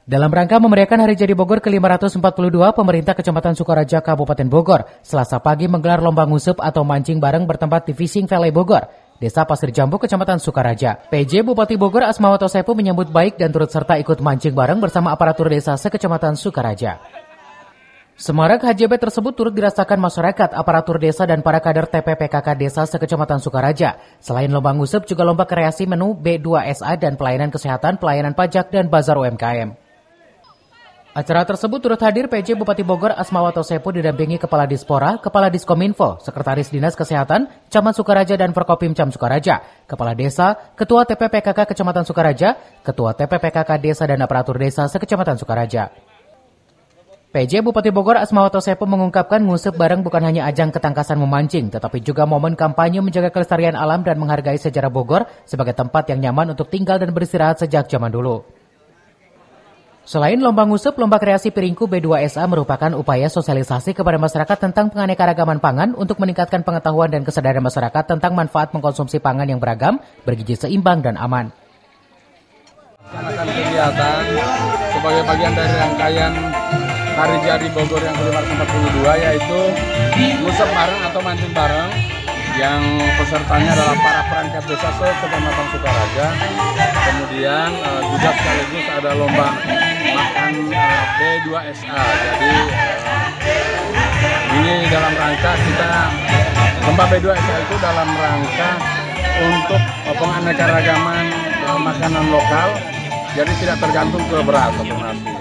Dalam rangka memeriahkan Hari Jadi Bogor ke-542, pemerintah Kecamatan Sukaraja, Kabupaten Bogor, Selasa pagi menggelar lomba ngusup atau mancing bareng bertempat di Fishing Valley Bogor, Desa Pasir Jambu, Kecamatan Sukaraja. PJ Bupati Bogor Asmawato Sepu menyambut baik dan turut serta ikut mancing bareng bersama aparatur desa sekecamatan Sukaraja. Semarak HJB tersebut turut dirasakan masyarakat, aparatur desa, dan para kader TPPKK Desa sekecamatan Sukaraja. Selain lomba ngusup, juga lomba kreasi menu B2SA dan pelayanan kesehatan, pelayanan pajak, dan bazar UMKM. Acara tersebut turut hadir PJ Bupati Bogor Asmawato Sepu didampingi Kepala Dispora, Kepala Diskominfo, Sekretaris Dinas Kesehatan, Camat Sukaraja dan Forkopimcam Sukaraja, Kepala Desa, Ketua TPPKK Kecamatan Sukaraja, Ketua TPPKK Desa dan Aparatur Desa sekecamatan Sukaraja. PJ Bupati Bogor Asmawato Sepu mengungkapkan ngusup bareng bukan hanya ajang ketangkasan memancing, tetapi juga momen kampanye menjaga kelestarian alam dan menghargai sejarah Bogor sebagai tempat yang nyaman untuk tinggal dan beristirahat sejak zaman dulu. Selain lomba ngusup, lomba kreasi piringku B2SA merupakan upaya sosialisasi kepada masyarakat tentang penganekaragaman pangan untuk meningkatkan pengetahuan dan kesadaran masyarakat tentang manfaat mengkonsumsi pangan yang beragam, bergizi seimbang, dan aman. Melaksanakan kegiatan sebagai bagian dari rangkaian Hari Jadi Bogor yang ke-542, yaitu ngusup bareng atau mancing bareng, yang pesertanya adalah para perangkat desa sekecamatan Sukaraja. Kemudian juga sekaligus ada lomba makan B2SA. Jadi ini dalam rangka kita, lomba B2SA itu dalam rangka untuk penganekaragaman makanan lokal, jadi tidak tergantung ke beras atau nasi.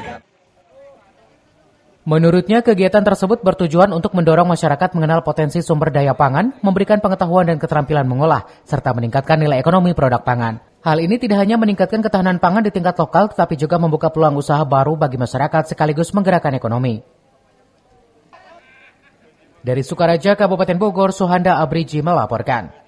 Menurutnya, kegiatan tersebut bertujuan untuk mendorong masyarakat mengenal potensi sumber daya pangan, memberikan pengetahuan dan keterampilan mengolah, serta meningkatkan nilai ekonomi produk pangan. Hal ini tidak hanya meningkatkan ketahanan pangan di tingkat lokal, tetapi juga membuka peluang usaha baru bagi masyarakat sekaligus menggerakkan ekonomi. Dari Sukaraja, Kabupaten Bogor, Suhanda Abriji melaporkan.